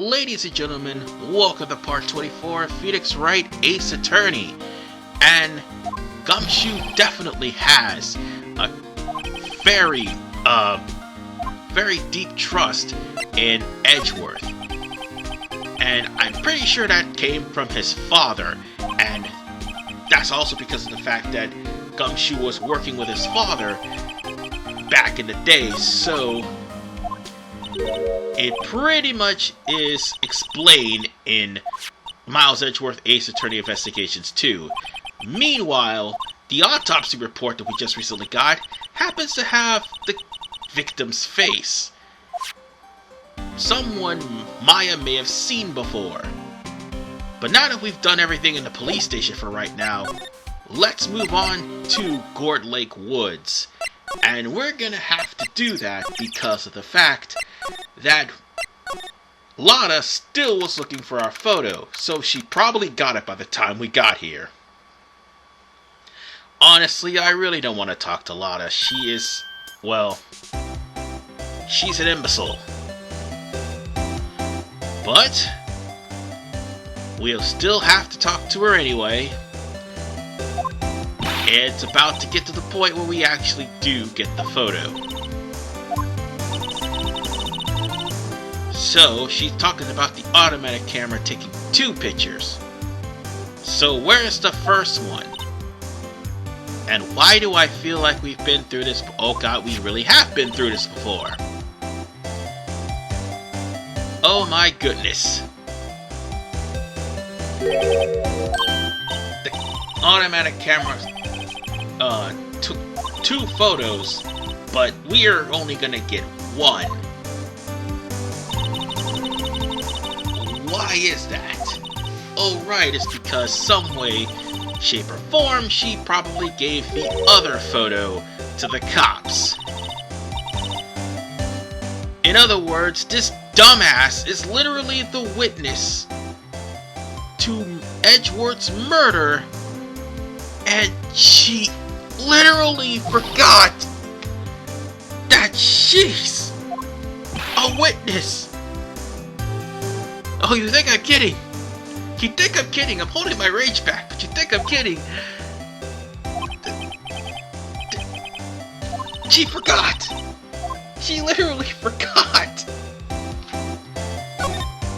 Ladies and gentlemen, welcome to part 24 of Phoenix Wright Ace Attorney. And Gumshoe definitely has a very deep trust in Edgeworth. And I'm pretty sure that came from his father, and that's also because of the fact that Gumshoe was working with his father back in the day, so it pretty much is explained in Miles Edgeworth Ace Attorney Investigations 2. Meanwhile, the autopsy report that we just recently got happens to have the victim's face. Someone Maya may have seen before. But now that we've done everything in the police station for right now, let's move on to Gourd Lake Woods. And we're gonna have to do that because of the fact that Lotta still was looking for our photo, so she probably got it by the time we got here. Honestly, I really don't want to talk to Lotta. She is, well, she's an imbecile. But we'll still have to talk to her anyway. It's about to get to the point where we actually do get the photo. So, she's talking about the automatic camera taking 2 pictures. So, where's the first one? And why do I feel like we've been through this? Oh god, we really have been through this before. Oh my goodness. The automatic camera took 2 photos, but we're only gonna get 1. Why is that? Oh right, it's because some way, shape or form, she probably gave the other photo to the cops. In other words, this dumbass is literally the witness to Edgeworth's murder, and she literally forgot that she's a witness. Oh, you think I'm kidding? You think I'm kidding? I'm holding my rage back, but you think I'm kidding? She forgot! She literally forgot!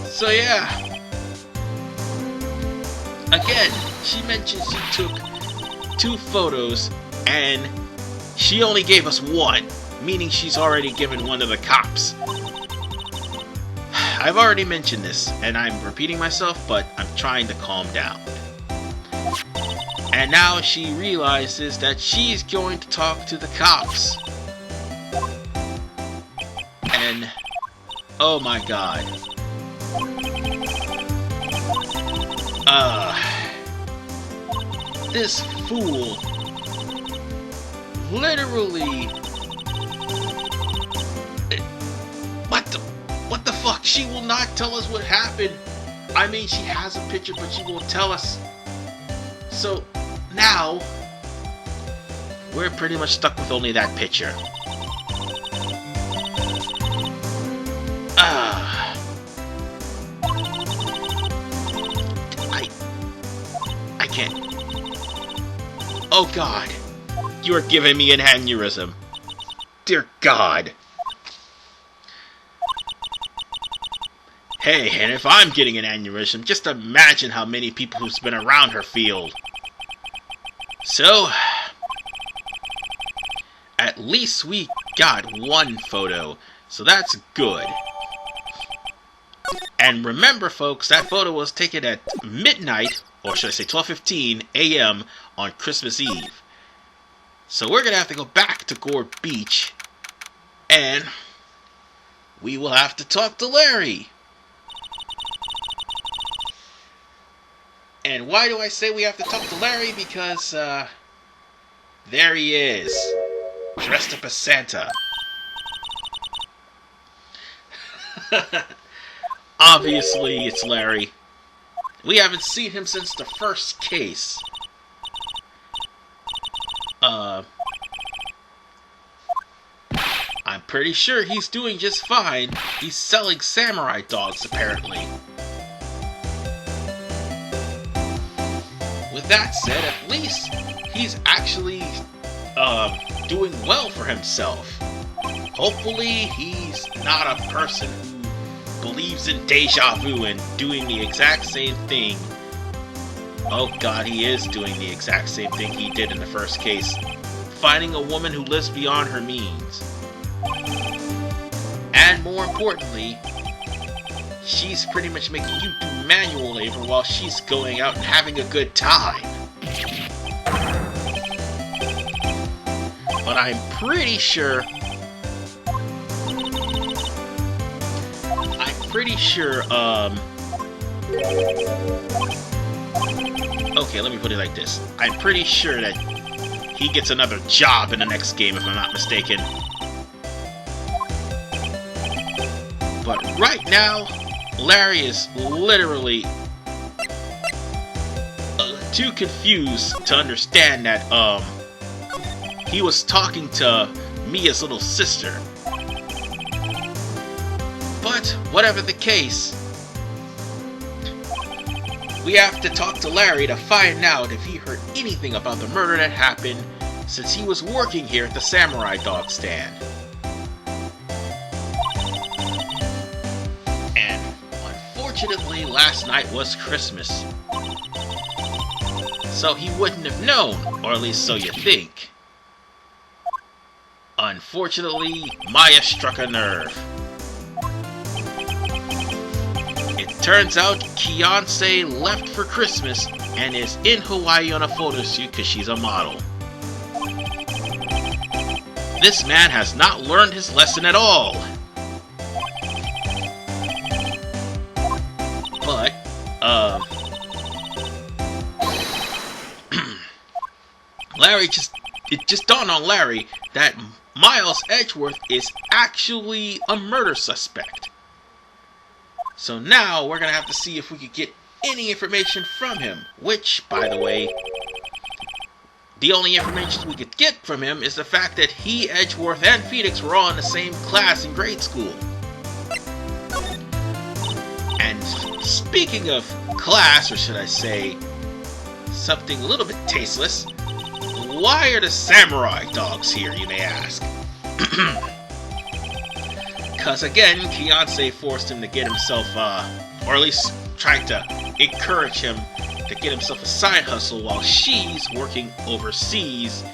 So yeah. Again, she mentioned she took 2 photos and she only gave us 1, meaning she's already given 1 to the cops. I've already mentioned this, and I'm repeating myself, but I'm trying to calm down. And now she realizes that she's going to talk to the cops. And, oh my god. This fool literally... What the fuck? She will not tell us what happened. I mean, she has a picture, but she won't tell us. So, now, we're pretty much stuck with only that picture. I can't. Oh god. You are giving me an aneurysm. Dear god. Hey, and if I'm getting an aneurysm, just imagine how many people who's been around her feel. So, at least we got 1 photo, so that's good. And remember folks, that photo was taken at midnight, or should I say 12:15 a.m. on Christmas Eve. So we're gonna have to go back to Gore Beach, and we will have to talk to Larry. And why do I say we have to talk to Larry? Because, there he is. Dressed up as Santa. Obviously, it's Larry. We haven't seen him since the first case. I'm pretty sure he's doing just fine. He's selling samurai dogs, apparently. With that said, at least he's actually doing well for himself. Hopefully he's not a person who believes in deja vu and doing the exact same thing. Oh god, he is doing the exact same thing he did in the first case. Finding a woman who lives beyond her means. And more importantly, she's pretty much making you do manual labor while she's going out and having a good time. But I'm pretty sure... Okay, let me put it like this. I'm pretty sure that he gets another job in the next game, if I'm not mistaken. But right now, Larry is literally too confused to understand that he was talking to Mia's little sister. But whatever the case, we have to talk to Larry to find out if he heard anything about the murder that happened since he was working here at the samurai dog stand. And unfortunately, last night was Christmas. So he wouldn't have known, or at least so you think. Unfortunately, Maya struck a nerve. It turns out Beyonce left for Christmas and is in Hawaii on a photo shoot because she's a model. This man has not learned his lesson at all. But, it just dawned on Larry that Miles Edgeworth is actually a murder suspect. So now we're gonna have to see if we could get any information from him, which, by the way, the only information we could get from him is the fact that he, Edgeworth, and Phoenix were all in the same class in grade school. And speaking of class, or should I say, something a little bit tasteless, why are the samurai dogs here, you may ask? Because again, Beyonce forced him to get himself, or at least tried to encourage him to get himself a side hustle while she's working overseas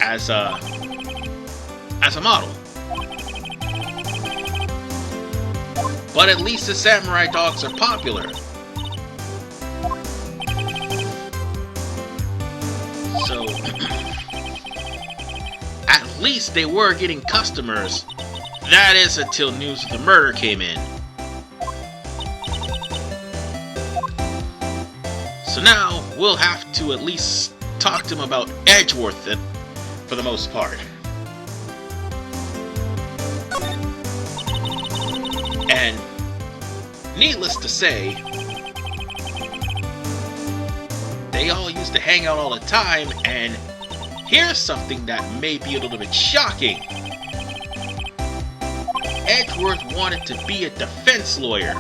as a model. But at least the samurai dogs are popular. So, at least they were getting customers. That is until news of the murder came in. So now, we'll have to at least talk to him about Edgeworth for the most part. And, needless to say, they all used to hang out all the time, and here's something that may be a little bit shocking. Edgeworth wanted to be a defense lawyer.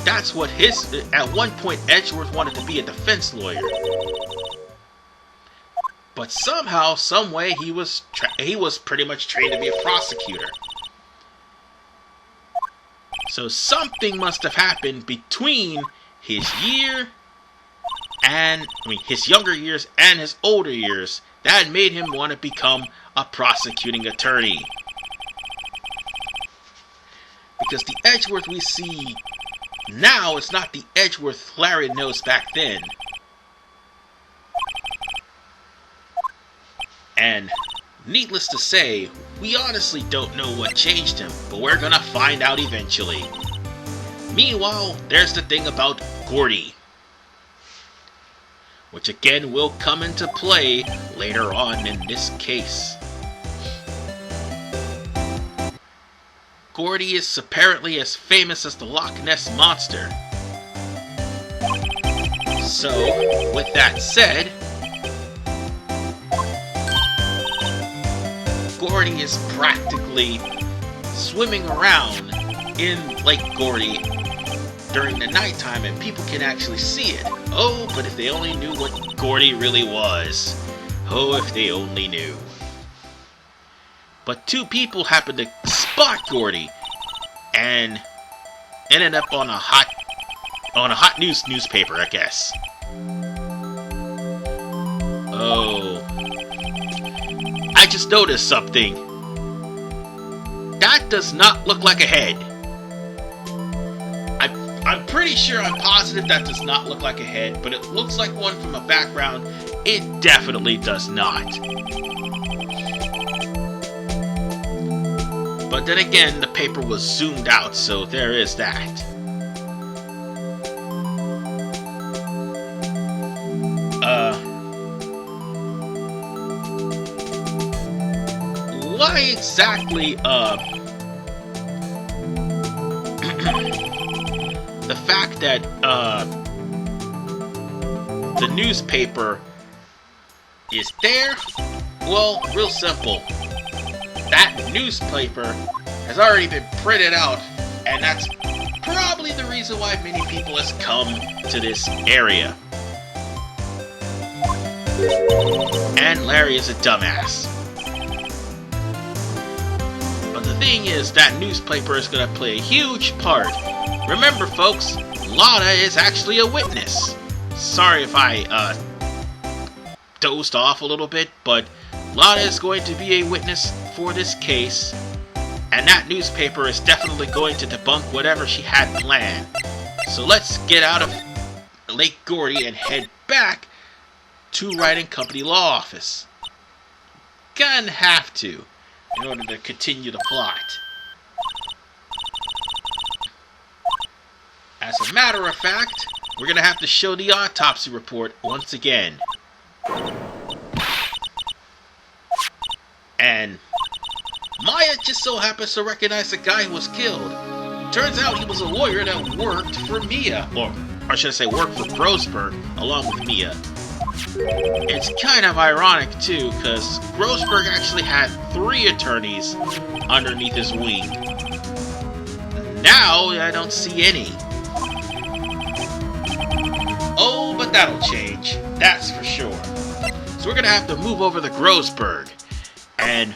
That's what at one point Edgeworth wanted to be a defense lawyer. But somehow, some way, he was pretty much trained to be a prosecutor. So something must have happened between his younger years and his older years that made him want to become a prosecuting attorney. Because the Edgeworth we see now is not the Edgeworth Larry knows back then. And needless to say, we honestly don't know what changed him, but we're gonna find out eventually. Meanwhile, there's the thing about Gordy, which again will come into play later on in this case. Gordy is apparently as famous as the Loch Ness Monster. So, with that said, Gordy is practically swimming around in Lake Gordy during the nighttime and people can actually see it. Oh, but if they only knew what Gordy really was. Oh, if they only knew. But two people happened to spot Gordy and ended up on a hot newspaper, I guess. Oh, I just noticed something. That does not look like a head. I'm pretty sure, I'm positive that does not look like a head, but it looks like one from a background. It definitely does not. But then again, the paper was zoomed out, so there is that. Why exactly, the fact that, the newspaper is there? Well, real simple. That newspaper has already been printed out, and that's probably the reason why many people has come to this area. And Larry is a dumbass. But the thing is, that newspaper is going to play a huge part. Remember, folks, Lotta is actually a witness. Sorry if I dozed off a little bit, but Lotta is going to be a witness for this case, and that newspaper is definitely going to debunk whatever she had planned. So let's get out of Lake Gordy and head back to Wright and Company Law Office. Gonna have to, in order to continue the plot. As a matter of fact, we're gonna have to show the autopsy report once again. And Maya just so happens to recognize the guy who was killed. Turns out he was a lawyer that worked for Mia, or should I say worked for Grossberg along with Mia. It's kind of ironic too, because Grossberg actually had 3 attorneys underneath his wing. Now I don't see any. Oh, but that'll change, that's for sure. So we're gonna have to move over to Grossberg, and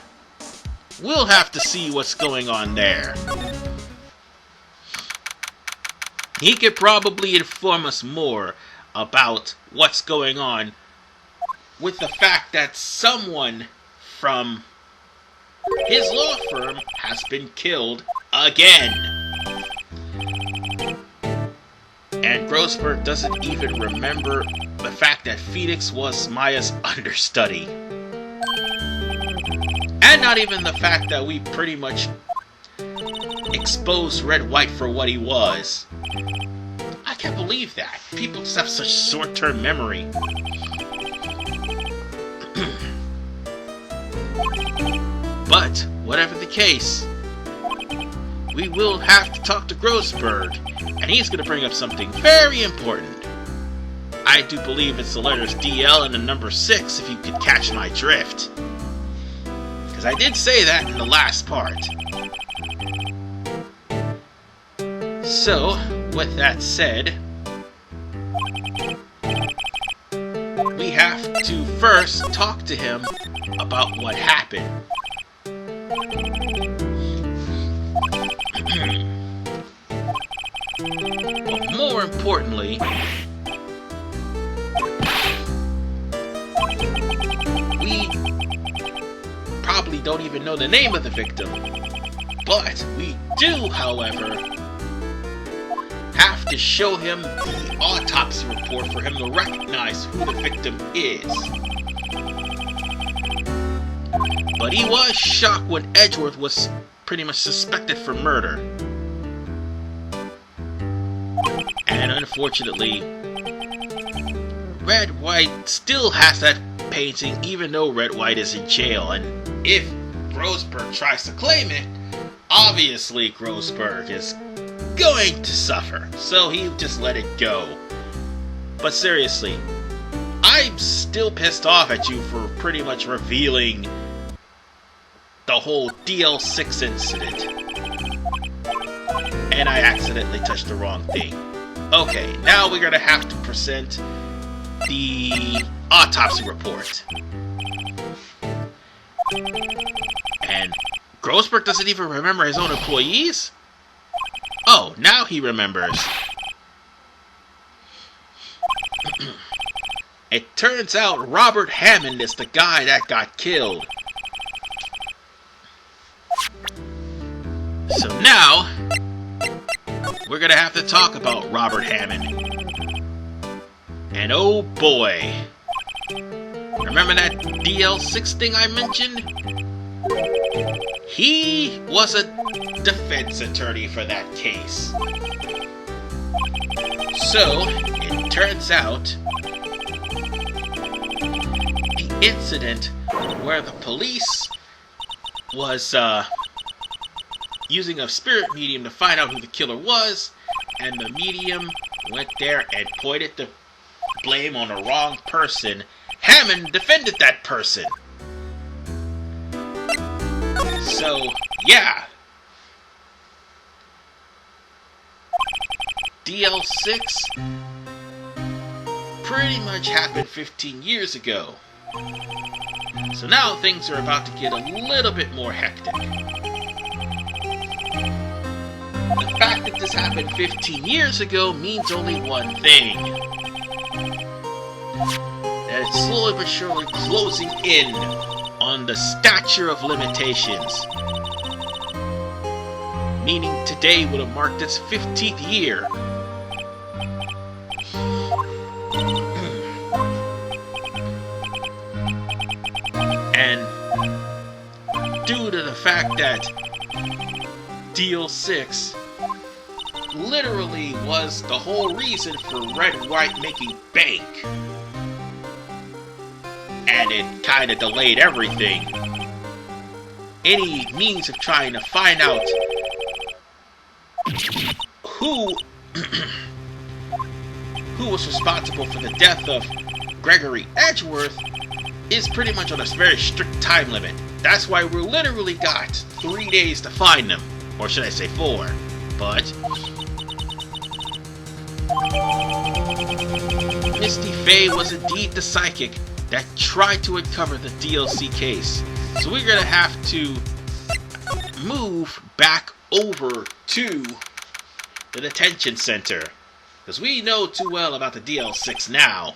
we'll have to see what's going on there. He could probably inform us more about what's going on with the fact that someone from his law firm has been killed again. And Grossberg doesn't even remember the fact that Phoenix was Maya's understudy. And not even the fact that we pretty much exposed Red White for what he was. I can't believe that. People just have such short-term memory. But, whatever the case, we will have to talk to Grossberg, and he's going to bring up something very important. I do believe it's the letters DL and the number 6, if you could catch my drift. Because I did say that in the last part. So, with that said, we have to first talk to him about what happened. But more importantly, we probably don't even know the name of the victim. But we do, however, have to show him the autopsy report for him to recognize who the victim is. But he was shocked when Edgeworth was pretty much suspected for murder. And unfortunately, Red White still has that painting even though Red White is in jail. And if Grossberg tries to claim it, obviously Grossberg is going to suffer, so he just let it go. But seriously, I'm still pissed off at you for pretty much revealing the whole DL6 incident. And I accidentally touched the wrong thing. Okay, now we're gonna have to present the autopsy report. And Grossberg doesn't even remember his own employees? Oh, now he remembers. It turns out Robert Hammond is the guy that got killed. So now, we're gonna have to talk about Robert Hammond. And oh boy. Remember that DL6 thing I mentioned? He was a defense attorney for that case. So, it turns out, the incident where the police was using a spirit medium to find out who the killer was, and the medium went there and pointed the blame on the wrong person, Hammond defended that person. So, yeah. DL6 pretty much happened 15 years ago. So now things are about to get a little bit more hectic. The fact that this happened 15 years ago means only one thing. That it's slowly but surely closing in on the statute of limitations. Meaning today would have marked its 15th year. And due to the fact that DL6 literally was the whole reason for Wright making bank, and it kind of delayed everything, any means of trying to find out who was responsible for the death of Gregory Edgeworth is pretty much on a very strict time limit. That's why we literally got 3 days to find them. Or should I say 4. But Misty Faye was indeed the psychic that tried to uncover the DLC case. So we're gonna have to move back over to the detention center, because we know too well about the DL6 now.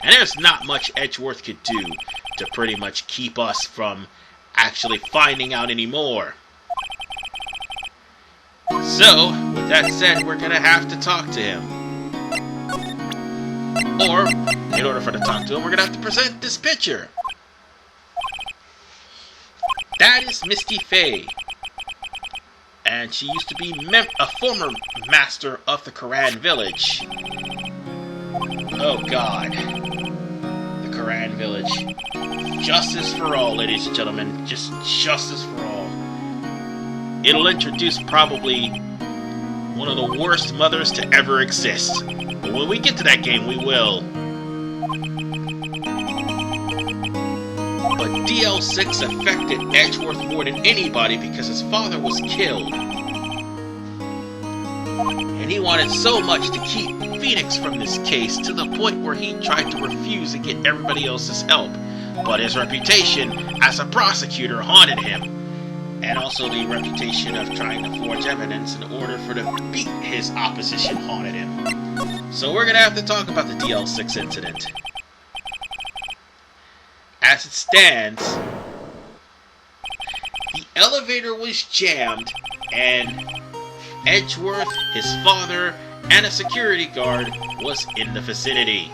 And there's not much Edgeworth could do to pretty much keep us from actually finding out anymore. So, with that said, we're gonna have to talk to him. Or, in order for to talk to him, we're gonna have to present this picture. That is Misty Faye. And she used to be a former master of the Koran village. Oh god. The Koran village. Justice for all, ladies and gentlemen. Just justice for all. It'll introduce probably one of the worst mothers to ever exist. But when we get to that game, we will. But DL6 affected Edgeworth more than anybody because his father was killed. And he wanted so much to keep Phoenix from this case to the point where he tried to refuse to get everybody else's help. But his reputation as a prosecutor haunted him. And also the reputation of trying to forge evidence in order for to beat his opposition haunted him. So we're gonna have to talk about the DL6 incident. As it stands, the elevator was jammed and Edgeworth, his father, and a security guard was in the vicinity.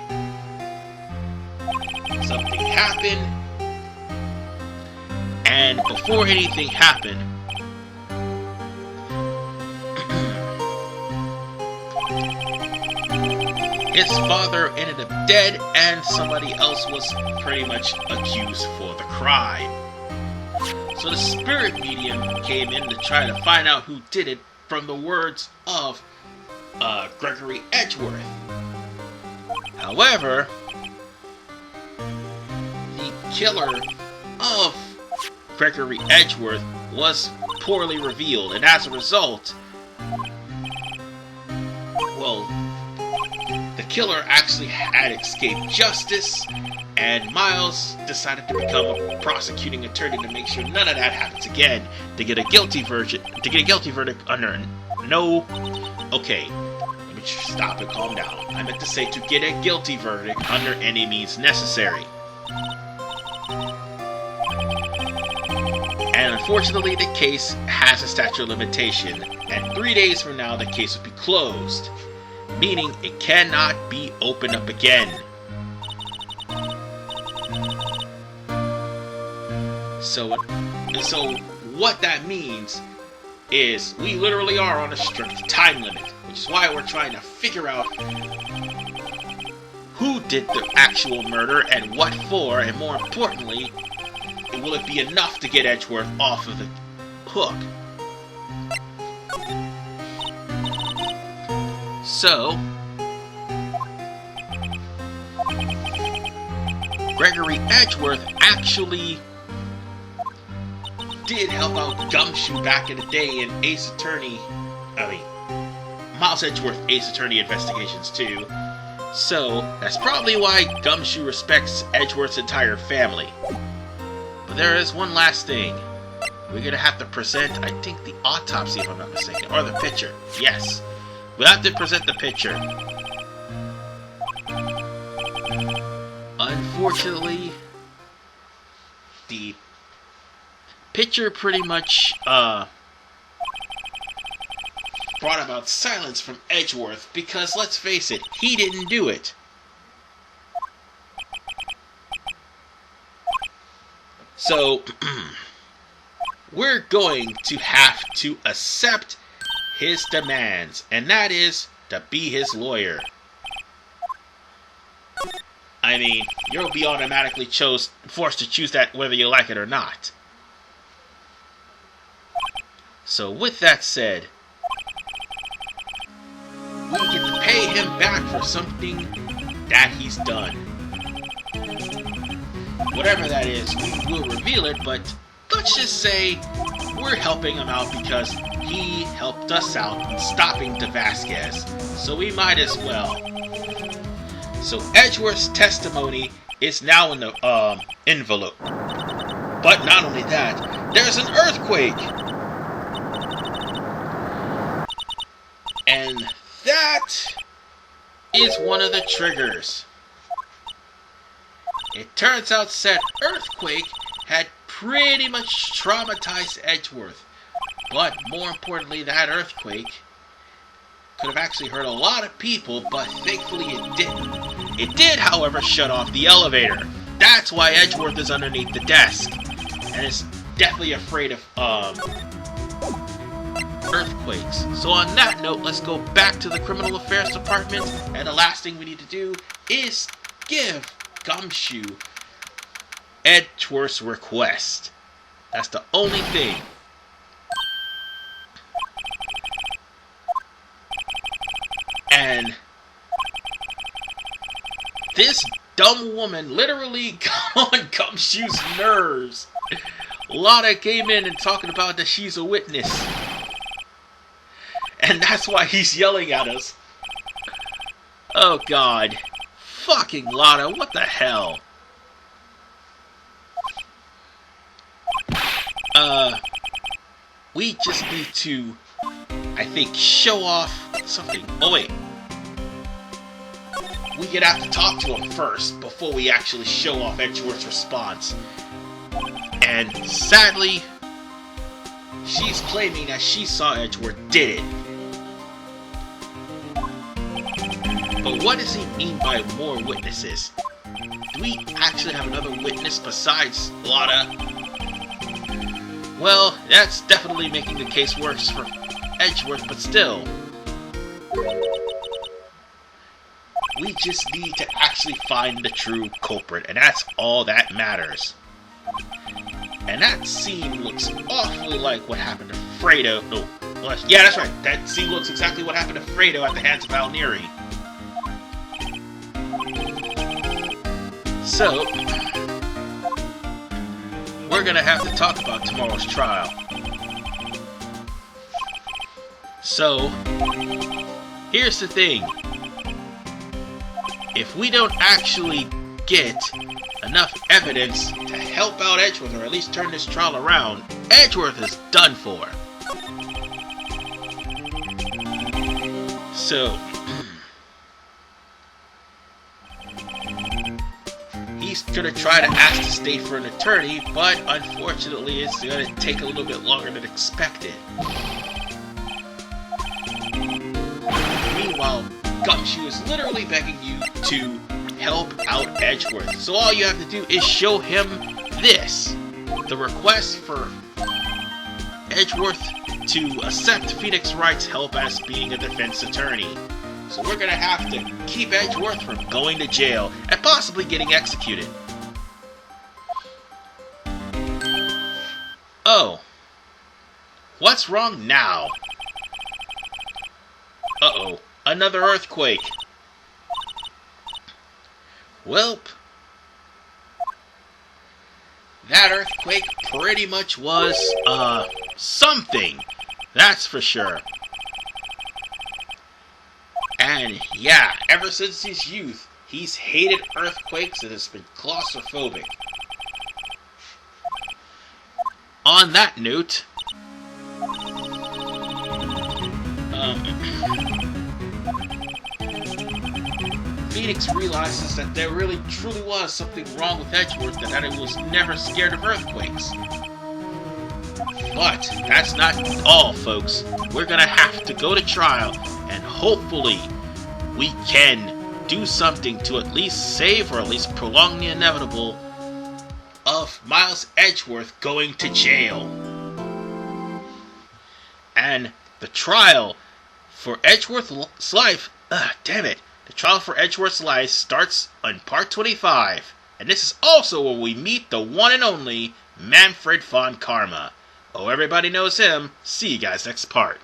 Something happened, and before anything happened, his father ended up dead, and somebody else was pretty much accused for the crime. So the spirit medium came in to try to find out who did it from the words of Gregory Edgeworth. However, the killer of Gregory Edgeworth was poorly revealed, and as a result, well, the killer actually had escaped justice, and Miles decided to become a prosecuting attorney to make sure none of that happens again, to get a guilty verdict under no... Okay, let me stop and calm down. I meant to say to get a guilty verdict under any means necessary. And unfortunately, the case has a statute of limitation, and 3 days from now, the case will be closed, meaning it cannot be opened up again. So what that means is we literally are on a strict time limit, which is why we're trying to figure out who did the actual murder and what for, and more importantly, will it be enough to get Edgeworth off of the hook? So, Gregory Edgeworth actually did help out Gumshoe back in the day in Miles Edgeworth Ace Attorney Investigations too. So, that's probably why Gumshoe respects Edgeworth's entire family. But there is one last thing. We're gonna have to present, I think, the autopsy, if I'm not mistaken, or the picture. Yes. We'll have to present the picture. Unfortunately, the picture pretty much brought about silence from Edgeworth because, let's face it, he didn't do it. So, we're going to have to accept his demands, and that is to be his lawyer. I mean, you'll be automatically forced to choose that whether you like it or not. So with that said, we get to pay him back for something that he's done. Whatever that is, we will reveal it, but let's just say we're helping him out because he helped us out in stopping the Vasquez, so we might as well. So Edgeworth's testimony is now in the envelope. But not only that, there's an earthquake! And that is one of the triggers. It turns out said earthquake had pretty much traumatized Edgeworth. But more importantly, that earthquake could have actually hurt a lot of people, but thankfully it didn't. It did, however, shut off the elevator. That's why Edgeworth is underneath the desk, and is definitely afraid of earthquakes. So on that note, let's go back to the Criminal Affairs Department, and the last thing we need to do is give Gumshoe Edgeworth's request. That's the only thing. And this dumb woman literally got on Gumshoe's nerves. Lotta came in and talking about that she's a witness. And that's why he's yelling at us. Oh god. Fucking Lotta, what the hell? We just need to, I think, show off something. Oh wait. We're gonna have to talk to him first before we actually show off Edgeworth's response. And sadly, she's claiming that she saw Edgeworth did it. But what does he mean by more witnesses? Do we actually have another witness besides Lotta? Well, that's definitely making the case worse for Edgeworth, but still. We just need to actually find the true culprit, and that's all that matters. And that scene looks awfully like what happened to Fredo. No, well, yeah, that's right. That scene looks exactly what happened to Fredo at the hands of Alneri. So, we're gonna have to talk about tomorrow's trial. So, here's the thing. If we don't actually get enough evidence to help out Edgeworth, or at least turn this trial around, Edgeworth is done for. So, he's gonna try to ask the state for an attorney, but unfortunately it's gonna take a little bit longer than expected. Meanwhile, Gumshoe is literally begging you to help out Edgeworth. So all you have to do is show him this. The request for Edgeworth to accept Phoenix Wright's help as being a defense attorney. So we're gonna have to keep Edgeworth from going to jail and possibly getting executed. Oh. What's wrong now? Uh-oh. Another earthquake. Welp. That earthquake pretty much was, something. That's for sure. And yeah, ever since his youth, he's hated earthquakes and has been claustrophobic. On that note, Phoenix realizes that there really truly was something wrong with Edgeworth and that it was never scared of earthquakes. But that's not all, folks. We're gonna have to go to trial, and hopefully we can do something to at least save or at least prolong the inevitable of Miles Edgeworth going to jail. And the trial for Edgeworth's life, the trial for Edgeworth's life starts on part 25. And this is also where we meet the one and only Manfred von Karma. Oh, everybody knows him. See you guys next part.